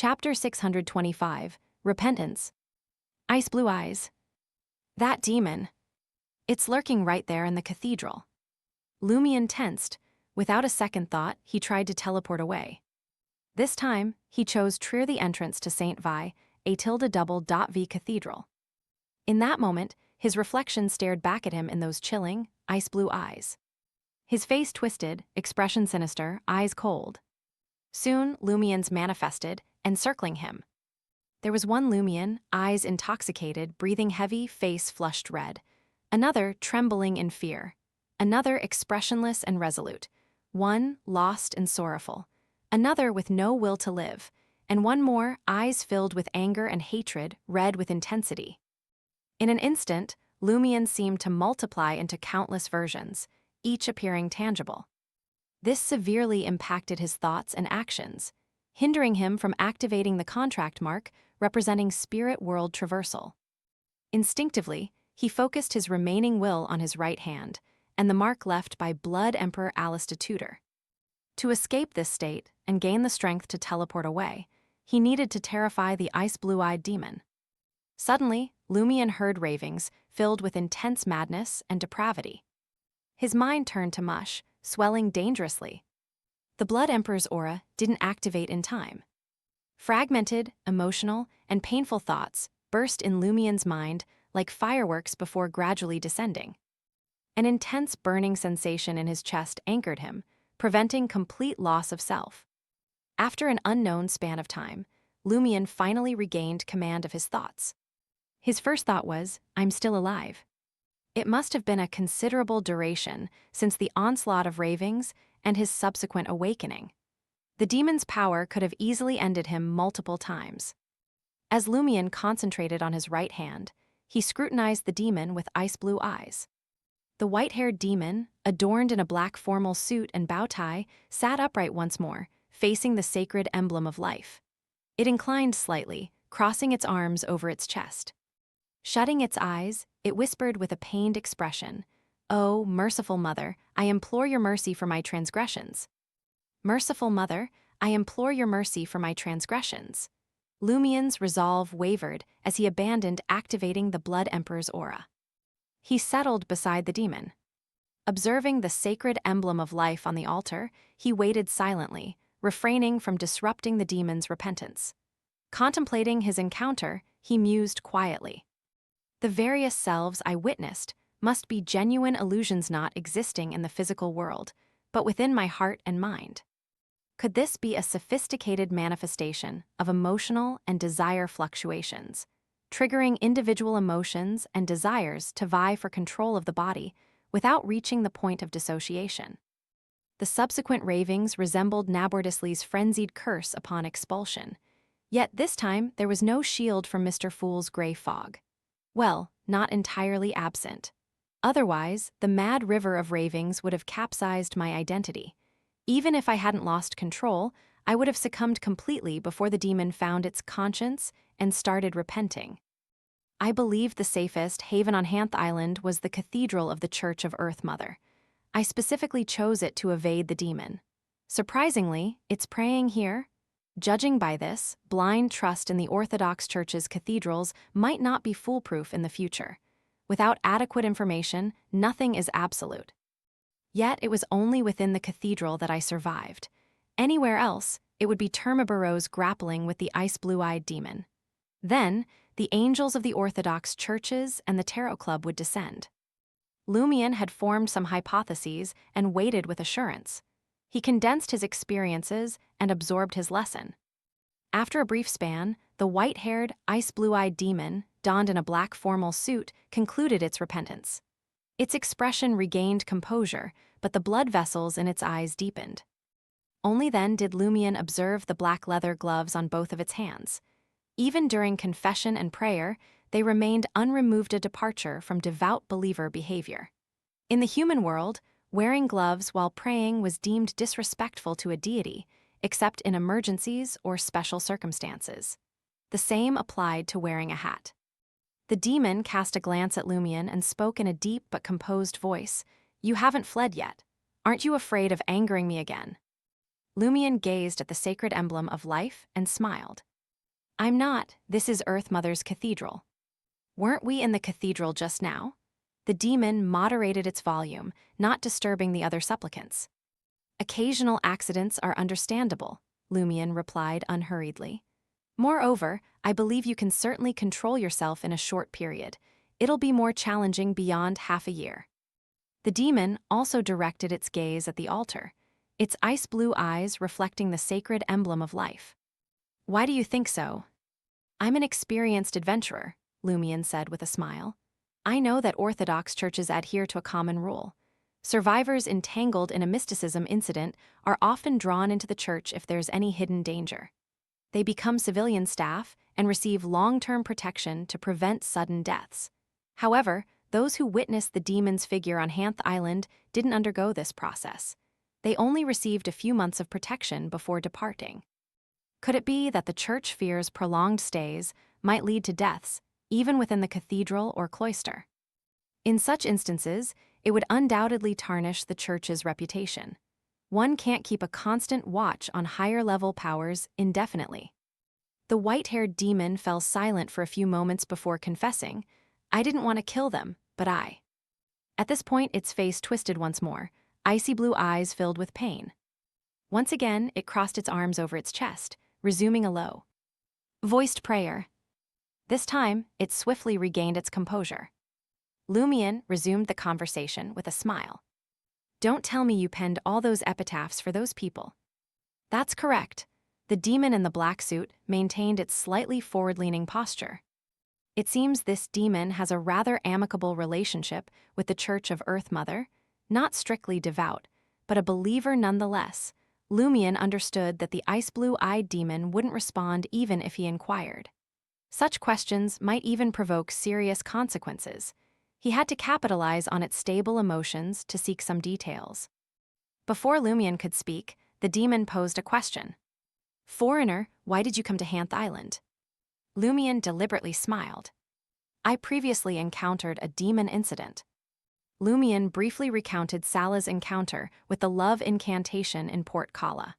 Chapter 625, Repentance. Ice Blue Eyes. That demon. It's lurking right there in the cathedral. Lumion tensed. Without a second thought, he tried to teleport away. This time, he chose the entrance to St. Vi, a ~V cathedral. In that moment, his reflection stared back at him in those chilling, ice-blue eyes. His face twisted, expression sinister, eyes cold. Soon, Lumions manifested, encircling him. There was one Lumion, eyes intoxicated, breathing heavy, face flushed red. Another trembling in fear. Another expressionless and resolute. One lost and sorrowful. Another with no will to live. And one more, eyes filled with anger and hatred, red with intensity. In an instant, Lumion seemed to multiply into countless versions, each appearing tangible. This severely impacted his thoughts and actions, hindering him from activating the contract mark representing spirit world traversal. Instinctively, he focused his remaining will on his right hand, and the mark left by Blood Emperor Alistair Tudor. To escape this state and gain the strength to teleport away, he needed to terrify the ice-blue-eyed demon. Suddenly, Lumion heard ravings filled with intense madness and depravity. His mind turned to mush, swelling dangerously. The Blood Emperor's aura didn't activate in time. Fragmented, emotional, and painful thoughts burst in Lumion's mind like fireworks before gradually descending. An intense burning sensation in his chest anchored him, preventing complete loss of self. After an unknown span of time, Lumion finally regained command of his thoughts. His first thought was, "I'm still alive." It must have been a considerable duration since the onslaught of ravings and his subsequent awakening. The demon's power could have easily ended him multiple times. As Lumion concentrated on his right hand, he scrutinized the demon with ice-blue eyes. The white-haired demon, adorned in a black formal suit and bow tie, sat upright once more, facing the sacred emblem of life. It inclined slightly, crossing its arms over its chest. Shutting its eyes, it whispered with a pained expression, "Oh, merciful Mother, I implore your mercy for my transgressions." Merciful Mother, I implore your mercy for my transgressions. Lumion's resolve wavered as he abandoned activating the Blood Emperor's aura. He settled beside the demon. Observing the sacred emblem of life on the altar, he waited silently, refraining from disrupting the demon's repentance. Contemplating his encounter, he mused quietly. The various selves I witnessed must be genuine illusions not existing in the physical world, but within my heart and mind. Could this be a sophisticated manifestation of emotional and desire fluctuations, triggering individual emotions and desires to vie for control of the body without reaching the point of dissociation? The subsequent ravings resembled Nabordisly's frenzied curse upon expulsion, yet this time there was no shield from Mr. Fool's gray fog. Well, not entirely absent. Otherwise, the mad river of ravings would have capsized my identity. Even if I hadn't lost control, I would have succumbed completely before the demon found its conscience and started repenting. I believed the safest haven on Hanth Island was the Cathedral of the Church of Earth Mother. I specifically chose it to evade the demon. Surprisingly, it's praying here. Judging by this, blind trust in the Orthodox Church's cathedrals might not be foolproof in the future. Without adequate information, nothing is absolute. Yet it was only within the cathedral that I survived. Anywhere else, it would be Termaburrows grappling with the ice-blue-eyed demon. Then, the angels of the Orthodox churches and the Tarot Club would descend. Lumion had formed some hypotheses and waited with assurance. He condensed his experiences and absorbed his lesson. After a brief span, the white-haired, ice-blue-eyed demon, donned in a black formal suit, concluded its repentance. Its expression regained composure, but the blood vessels in its eyes deepened. Only then did Lumion observe the black leather gloves on both of its hands. Even during confession and prayer, they remained unremoved, a departure from devout believer behavior. In the human world, wearing gloves while praying was deemed disrespectful to a deity, except in emergencies or special circumstances. The same applied to wearing a hat. The demon cast a glance at Lumion and spoke in a deep but composed voice, "You haven't fled yet. Aren't you afraid of angering me again?" Lumion gazed at the sacred emblem of life and smiled. I'm not, this is Earth Mother's cathedral. Weren't we in the cathedral just now? The demon moderated its volume, not disturbing the other supplicants. Occasional accidents are understandable, Lumion replied unhurriedly. Moreover, I believe you can certainly control yourself in a short period. It'll be more challenging beyond half a year. The demon also directed its gaze at the altar, its ice-blue eyes reflecting the sacred emblem of life. Why do you think so? I'm an experienced adventurer, Lumion said with a smile. I know that Orthodox churches adhere to a common rule. Survivors entangled in a mysticism incident are often drawn into the church if there's any hidden danger. They become civilian staff and receive long-term protection to prevent sudden deaths. However, those who witnessed the demon's figure on Hanth Island didn't undergo this process. They only received a few months of protection before departing. Could it be that the church fears prolonged stays might lead to deaths, even within the cathedral or cloister? In such instances, it would undoubtedly tarnish the church's reputation. One can't keep a constant watch on higher-level powers indefinitely. The white-haired demon fell silent for a few moments before confessing, I didn't want to kill them, but I. At this point, its face twisted once more, icy blue eyes filled with pain. Once again, it crossed its arms over its chest, resuming a low, voiced prayer. This time, it swiftly regained its composure. Lumion resumed the conversation with a smile. Don't tell me you penned all those epitaphs for those people. That's correct. The demon in the black suit maintained its slightly forward-leaning posture. It seems this demon has a rather amicable relationship with the Church of Earth Mother, not strictly devout, but a believer nonetheless. Lumion understood that the ice-blue-eyed demon wouldn't respond even if he inquired. Such questions might even provoke serious consequences. He had to capitalize on its stable emotions to seek some details. Before Lumion could speak, the demon posed a question. Foreigner, why did you come to Hanth Island? Lumion deliberately smiled. I previously encountered a demon incident. Lumion briefly recounted Sala's encounter with the love incantation in Port Kala.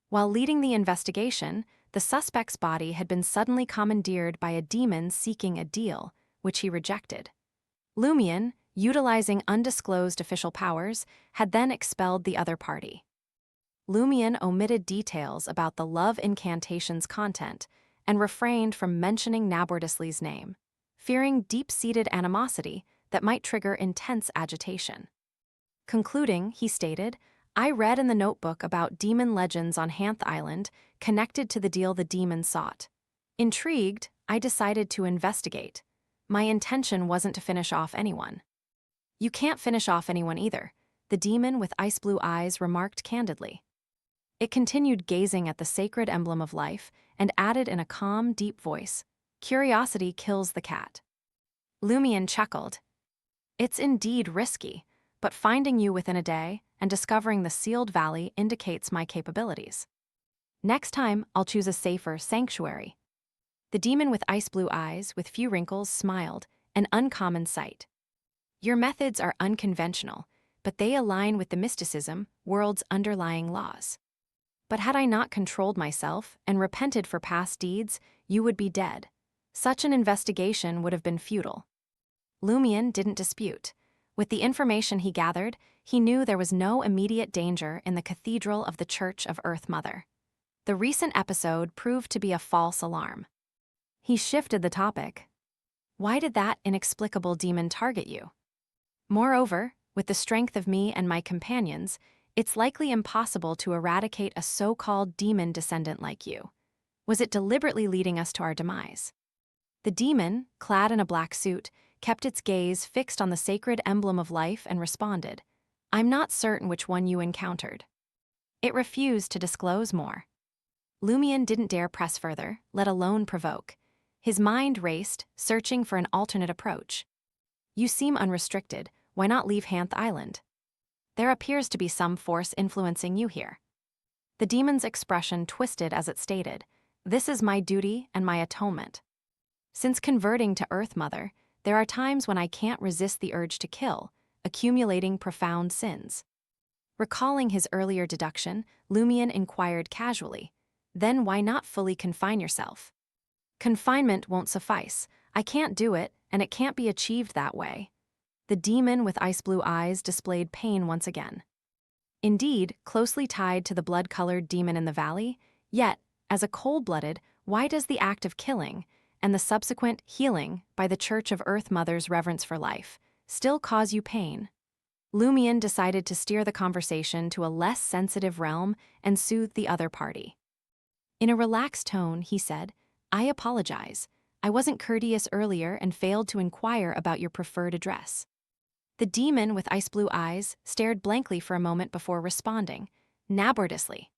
While leading the investigation, the suspect's body had been suddenly commandeered by a demon seeking a deal, which he rejected. Lumion, utilizing undisclosed official powers, had then expelled the other party. Lumion omitted details about the love incantation's content and refrained from mentioning Nabordisli's name, fearing deep-seated animosity that might trigger intense agitation. Concluding, he stated, I read in the notebook about demon legends on Hanth Island connected to the deal the demon sought. Intrigued, I decided to investigate. My intention wasn't to finish off anyone. You can't finish off anyone either, the demon with ice-blue eyes remarked candidly. It continued gazing at the sacred emblem of life and added in a calm, deep voice, Curiosity kills the cat. Lumion chuckled. It's indeed risky, but finding you within a day and discovering the sealed valley indicates my capabilities. Next time, I'll choose a safer sanctuary. The demon with ice-blue eyes, with few wrinkles, smiled, an uncommon sight. Your methods are unconventional, but they align with the mysticism, world's underlying laws. But had I not controlled myself and repented for past deeds, you would be dead. Such an investigation would have been futile. Lumion didn't dispute. With the information he gathered, he knew there was no immediate danger in the cathedral of the Church of Earth Mother. The recent episode proved to be a false alarm. He shifted the topic. Why did that inexplicable demon target you? Moreover, with the strength of me and my companions, it's likely impossible to eradicate a so-called demon descendant like you. Was it deliberately leading us to our demise? The demon, clad in a black suit, kept its gaze fixed on the sacred emblem of life and responded, I'm not certain which one you encountered. It refused to disclose more. Lumion didn't dare press further, let alone provoke. His mind raced, searching for an alternate approach. You seem unrestricted, why not leave Hanth Island? There appears to be some force influencing you here. The demon's expression twisted as it stated, This is my duty and my atonement. Since converting to Earth Mother, there are times when I can't resist the urge to kill, accumulating profound sins. Recalling his earlier deduction, Lumion inquired casually, "Then why not fully confine yourself?" "Confinement won't suffice. I can't do it, and it can't be achieved that way." The demon with ice-blue eyes displayed pain once again. Indeed, closely tied to the blood-colored demon in the valley, yet, as a cold-blooded, why does the act of killing, and the subsequent healing by the Church of Earth Mother's reverence for life, still cause you pain? Lumion decided to steer the conversation to a less sensitive realm and soothe the other party. In a relaxed tone, he said, "I apologize. I wasn't courteous earlier and failed to inquire about your preferred address." The demon with ice-blue eyes stared blankly for a moment before responding, "Nabordusly."